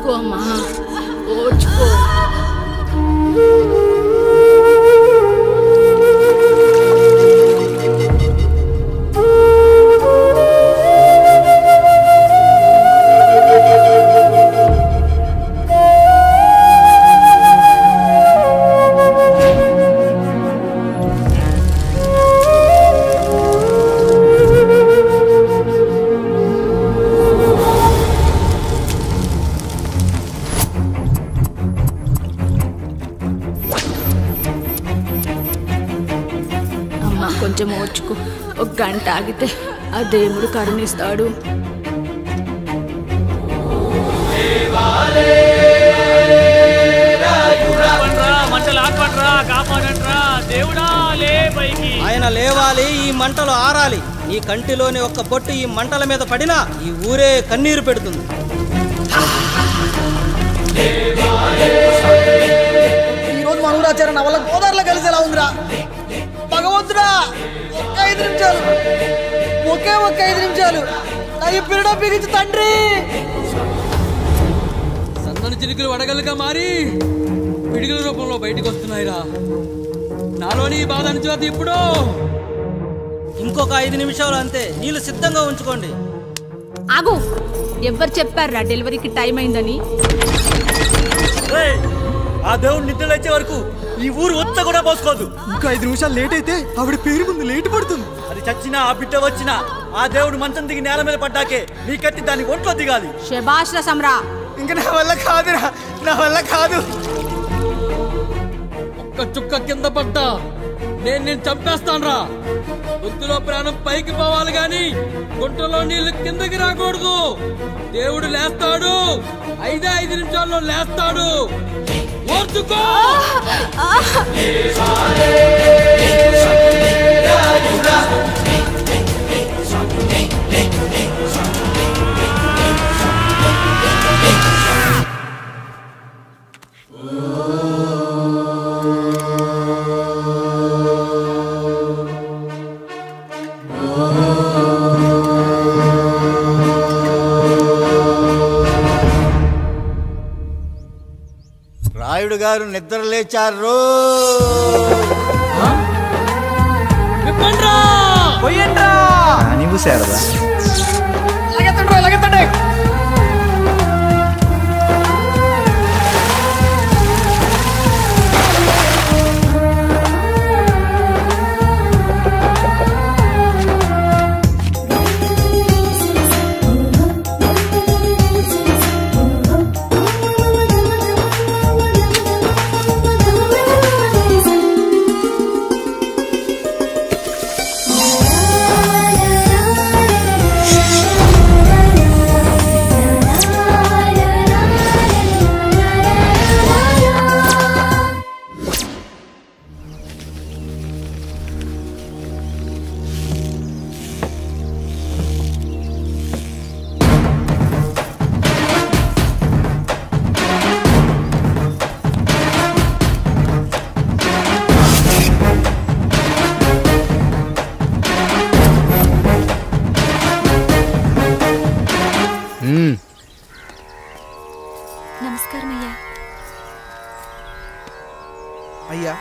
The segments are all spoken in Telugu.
ఓర్చుకో అమ్మా, ఓర్చుకో. కొంచెం ఓర్చుకో, ఒక గంట ఆగితే ఆ దేవుడు కరుణిస్తాడు. ఆయన లేవాలి, ఈ మంటలు ఆరాలి. నీ కంటిలోని ఒక్క బొట్టు ఈ మంటల మీద పడినా ఈ ఊరే కన్నీరు పెడుతుంది. ఈరోజు మనూరాచార్య నా వల్ల గోదావరిలో కలిసేలా ఉందిరా. భగవంతుడా, ఒక్క 5 నిమిషాలు, ఒక్క 5 నిమిషాలు నా ఈ పిల్లడ బిగించి తండ్రి. సన్నని చిలుకలు వడగలుగా మారి పిడుగుల రూపంలో బయటకు వస్తున్నాయిరా. నాలోని బాధ అనిచేది ఇప్పుడు. ఇంకొక 5 నిమిషాలు అంతే, నీళ్ళు సిద్ధంగా ఉంచుకోండి. ఆగు, ఎవరు చెప్పారా డెలివరీకి టైం అయిందని? ఆ దేవుడు నిద్ర లేచే వరకు ఈ ఊరు ఒత్త కూడా పోసుకోదు. ఇంకా 5 నిమిషాలు లేట్ అయితే ఆవిడ పేరు ముందు లేట్ పడుతుంది. అది చచ్చినా ఆ బిడ్డ వచ్చినా ఆ దేవుడు మంచం దిగి నేల మీద పడ్డాకే నీ కత్తి దాని ఒంట్లో దిగాలి. శభాష్ రా సమ్రా. ఇంకా నా వల్ల కాదురా, నా వల్ల కాదు. ఒక్క చుక్క కింద పడ్డా నేను చంపేస్తానురా. గొంతులో ప్రాణం పైకి పోవాలి గాని గుంటలో నీళ్లు కిందకి రాకూడదు. దేవుడు లేస్తాడు, 5 నిమిషాల్లో లేస్తాడు. ఓర్చుకో. రాయుడు గారు నిద్ర లేచారు. శారదా అయ్యా,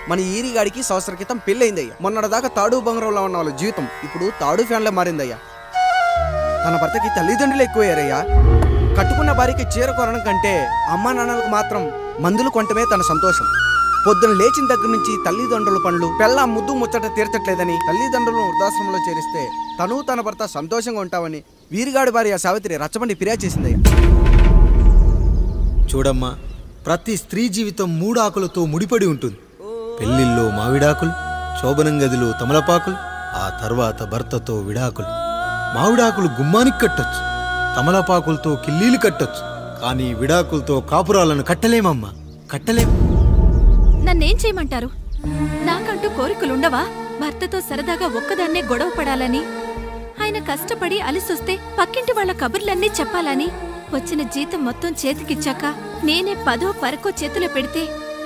మన ఈరిగాడికి సంవత్సరం క్రితం పెళ్ళయిందయ్యా. మొన్నటిదాకా తాడు బంగారంలో ఉన్న వాళ్ళ జీవితం ఇప్పుడు తాడు ఫ్యాన్లో మారిందయ్యా. తన భర్తకి తల్లిదండ్రులు ఎక్కువయ్యారయ్యా. కట్టుకున్న భార్యకి చీర కొనడం కంటే అమ్మా నాన్నలకు మాత్రం మందులు కొనటమే తన సంతోషం. పొద్దున లేచిన దగ్గర నుంచి తల్లిదండ్రుల పనులు, పెళ్ళ ముద్దు ముచ్చట తీర్చట్లేదని తల్లిదండ్రులను వృద్ధాశ్రమంలో చేరిస్తే తను తన భర్త సంతోషంగా ఉంటామని వీరిగాడి భార్య సావిత్రి రచ్చబండి ఫిర్యాదు చేసిందయ్యా. చూడమ్మా, ప్రతి స్త్రీ జీవితం 3 ఆకులతో ముడిపడి ఉంటుంది. పెళ్లిల్లో మావిడాకులు, శోభనం గదిలో తమలపాకులు, ఆ తర్వాత భర్తతో విడాకులు. మావిడాకులు గుమ్మానికి కట్టొచ్చు, తమలపాకులతో కిల్లీలు కట్టొచ్చు, కానీ విడాకులతో కాపురాలను కట్టలేమమ్మా, కట్టలేము. నన్నేం చేయమంటారు? నాకంటూ కోరికలుండవా? భర్తతో సరదాగా ఒక్కదాన్నే గొడవ పడాలని, ఆయన కష్టపడి అలిసొస్తే పక్కింటి వాళ్ల కబుర్లన్నీ చెప్పాలని, వచ్చిన జీతం మొత్తం చేతికిచ్చాక నేనే 10వ 12వ చేతిలో పెడితే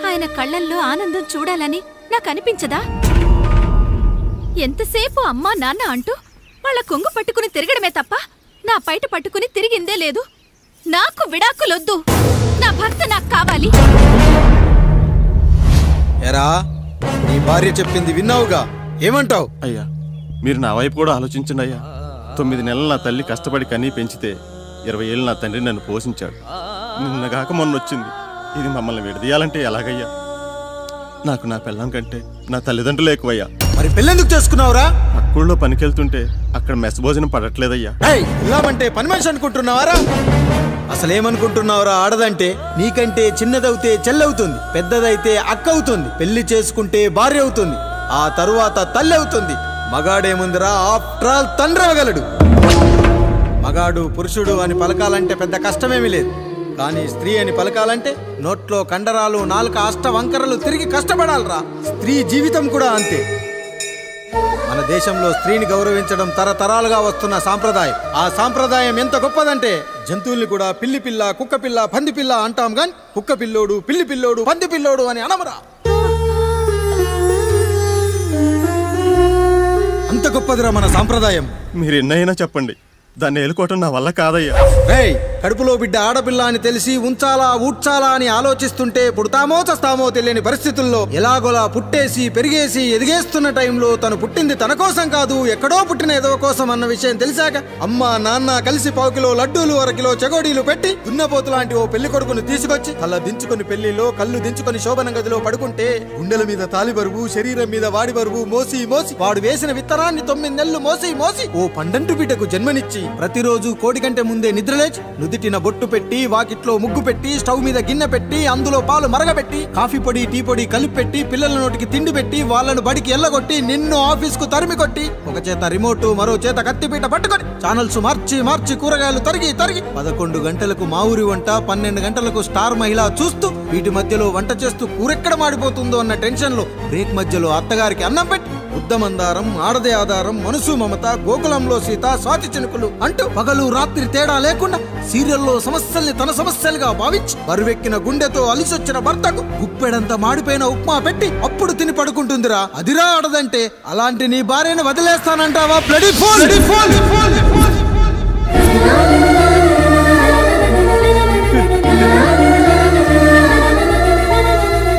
ఆయన కళ్లల్లో ఆనందం చూడాలని నాకనిపించదా? ఎంతసేపు అమ్మా నాన్న అంటూ వాళ్ల కొంగు పట్టుకుని తిరగడమే తప్ప నా పైట పట్టుకుని తిరిగిందే లేదు. నాకు విడాకులొద్దు. నా భర్త నాకు కావాలి. ఎరా, నీ భార్య చెప్పింది విన్నావుగా, ఏమంటావు? అయ్యా, మీరు నా వైపు కూడా ఆలోచించండి అయ్యా. 9 నెలలు నా తల్లి కష్టపడి కనీ పెంచితే 20 ఏళ్ళు నా తండ్రి నన్ను పోషించాడు. నిన్నగాక మొన్న వచ్చింది. ఇది మమ్మల్ని విడదీయాలంటే ఎలాగయ్యా? నాకు నా పిల్లం కంటే నా తల్లిదండ్రులు ఎక్కువయ్యా. మరి పెళ్ళెందుకు చేసుకున్నావురా? అక్కుల్లో పనికెళ్తుంటే అక్కడ మెస్ భోజనం పడట్లేదయ్యా. ఇల్లామంటే పని మనిషి అనుకుంటున్నావారా? అసలేమనుకుంటున్నావురా? ఆడదంటే నీకంటే చిన్నదవుతే చెల్లవుతుంది, పెద్దదైతే అక్క అవుతుంది, పెళ్లి చేసుకుంటే భార్య అవుతుంది, ఆ తరువాత తల్లి అవుతుంది. మగాడేముందిరా, ఆఫ్టర్ ఆల్ తండ్రి అవగలడు. మగాడు పురుషుడు అని పలకాలంటే పెద్ద కష్టమేమీ లేదు. కానీ స్త్రీ అని పలకాలంటే నోట్లో కండరాలు, నాలుక అష్టవంకరలు తిరిగి కష్టపడాలరా. స్త్రీ జీవితం కూడా అంతే. మన దేశంలో స్త్రీని గౌరవించడం తరతరాలుగా వస్తున్న సాంప్రదాయం. ఆ సాంప్రదాయం ఎంత గొప్పదంటే జంతువుల్ని కూడా పిల్లి పిల్ల, కుక్క పిల్ల, పంది పిల్ల అంటాం గాని కుక్క పిల్లోడు, పిల్లి పిల్లోడు, పంది పిల్లోడు అని అనమరా. అంత గొప్పదిరా మన సాంప్రదాయం. మీరు ఎన్నైనా చెప్పండి, దాన్ని ఏలుకోవటం నా వల్ల కాదయ్యా. కడుపులో బిడ్డ ఆడపిల్ల అని తెలిసి ఉంచాలా ఊడ్చాలా అని ఆలోచిస్తుంటే పుడతామో చస్తామో తెలియని పరిస్థితుల్లో ఎలాగోలా పుట్టేసి పెరిగేసి ఎదిగేస్తున్న టైంలో తను పుట్టింది తన కోసం కాదు, ఎక్కడో పుట్టిన ఏదో కోసం అన్న విషయం తెలిసాక అమ్మ నాన్న కలిసి 1 కిలో లడ్డూలు, 1 కిలో చెగోడీలు పెట్టి దున్నపోతు లాంటి ఓ పెళ్లి కొడుకుని తీసుకొచ్చి తల దించుకొని పెళ్లిలో కళ్ళు దించుకొని శోభన గదిలో పడుకుంటే గుండెల మీద తాలి బరువు, శరీరం మీద వాడి బరువు మోసి మోసి వాడు వేసిన విత్తనాన్ని 9 నెలలు మోసి మోసి ఓ పండంటు బిడ్డకు జన్మనిచ్చి ప్రతిరోజు కోడి కంటే ముందే నిద్రలేచి నుదిటిన బొట్టు పెట్టి, వాకిట్లో ముగ్గు పెట్టి, స్టవ్ మీద గిన్నె పెట్టి, అందులో పాలు మరగబెట్టి, కాఫీ పొడి టీ పొడి కలిపి పెట్టి, పిల్లల నోటికి తిండి పెట్టి, వాళ్ళను బడికి ఎల్లగొట్టి, నిన్ను ఆఫీస్ కు తరిమి కొట్టి, ఒక చేత రిమోట్ మరో చేత కత్తిపీట పట్టుకొని ఛానల్స్ మార్చి మార్చి కూరగాయలు తరిగి 11 గంటలకు మా ఊరి వంట, 12 గంటలకు స్టార్ మహిళ చూస్తూ, వీటి మధ్యలో వంట చేస్తూ కూరెక్కడ మాడిపోతుందో అన్న టెన్షన్ లో బ్రేక్ మధ్యలో అత్తగారికి అన్నం పెట్టి, ఉద్దమందారం, ఆడదే ఆధారం, మనసు మమత, గోకులంలో సీత, స్వాతి చినుకులు అంటూ పగలు రాత్రి తేడా లేకుండా సీరియల్లో సమస్యల్ని తన సమస్యలుగా భావించి బరువెక్కిన గుండెతో అలిసొచ్చిన భర్తకు గుప్పెడంత మాడిపోయిన ఉప్మా పెట్టి అప్పుడు తిని పడుకుంటుందిరా. అదిరా ఆడదంటే. అలాంటి నీ భార్యను వదిలేస్తానంటావా? Bloody fool!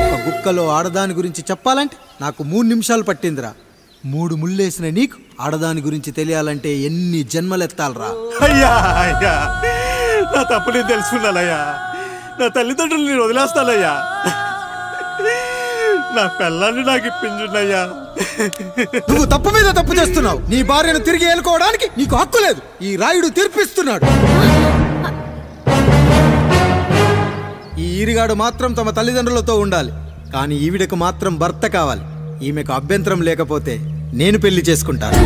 ఒక గుక్కలో ఆడదాని గురించి చెప్పాలంటే నాకు 3 నిమిషాలు పట్టిందిరా. 3 ముళ్ళేసిన నీకు ఆడదాని గురించి తెలియాలంటే ఎన్ని జన్మలెత్తాలరా? అయ్యా అయ్యా, నా తప్పు నేను తెలుసుకున్నానయ్యా. నా తల్లిదండ్రులు నేను వదిలేస్తానయ్యా. నా పిల్లల్ని నాకు ఇప్పించున్నాయ్యా. నువ్వు తప్పు మీద తప్పు చేస్తున్నావు. నీ భార్యను తిరిగి ఏలుకోవడానికి నీకు హక్కు లేదు. ఈ రాయుడు తీర్పిస్తున్నాడు. ఈ ఈరిగాడు మాత్రం తమ తల్లిదండ్రులతో ఉండాలి, కానీ ఈవిడకు మాత్రం భర్త కావాలి. ఈమెకు అభ్యంతరం లేకపోతే నేను పెళ్లి చేసుకుంటాను.